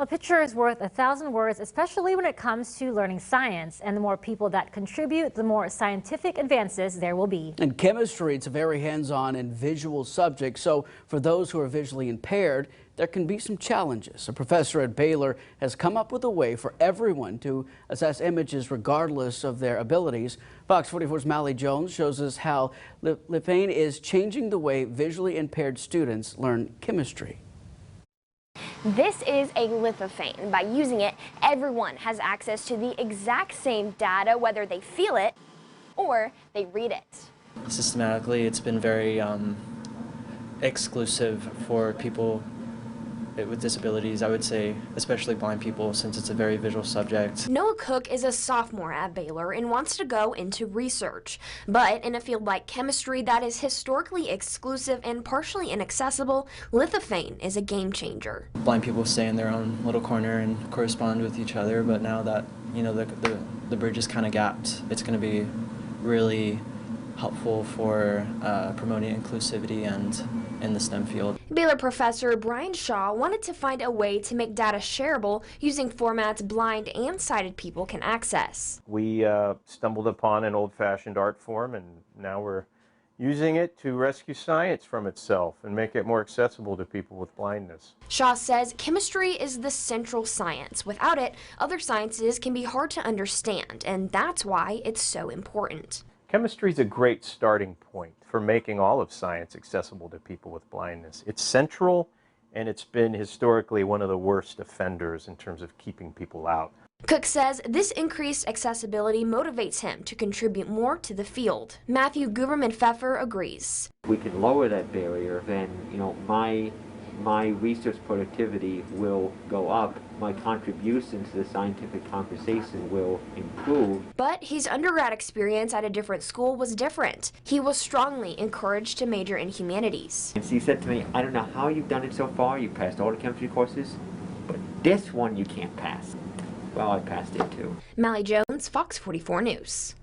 A picture is worth 1,000 words, especially when it comes to learning science. And the more people that contribute, the more scientific advances there will be. In chemistry, it's a very hands-on and visual subject. So for those who are visually impaired, there can be some challenges. A professor at Baylor has come up with a way for everyone to assess images regardless of their abilities. Fox 44's Mally Jones shows us how Lithophane is changing the way visually impaired students learn chemistry. This is a lithophane. By using it, everyone has access to the exact same data, whether they feel it or they read it. Systematically, it's been very exclusive for people with disabilities, I would say, especially blind people, since it's a very visual subject. Noah Cook is a sophomore at Baylor and wants to go into research. But in a field like chemistry that is historically exclusive and partially inaccessible, lithophane is a game changer. Blind people stay in their own little corner and correspond with each other, but now that, you know, the bridge is kind of gapped, it's going to be really helpful for promoting inclusivity and in the STEM field. Baylor professor Brian Shaw wanted to find a way to make data shareable using formats blind and sighted people can access. We stumbled upon an old-fashioned art form, and now we're using it to rescue science from itself and make it more accessible to people with blindness. Shaw says chemistry is the central science. Without it, other sciences can be hard to understand, and that's why it's so important. Chemistry is a great starting point for making all of science accessible to people with blindness. It's central, and it's been historically one of the worst offenders in terms of keeping people out. Cook says this increased accessibility motivates him to contribute more to the field. Matthew Guberman-Pfeffer agrees. We can lower that barrier, then, you know, my research productivity will go up, my contribution to the scientific conversation will improve. But his undergrad experience at a different school was different. He was strongly encouraged to major in humanities. And so he said to me, I don't know how you've done it so far, you passed all the chemistry courses, but this one you can't pass. Well, I passed it too. Mally Jones, Fox 44 News.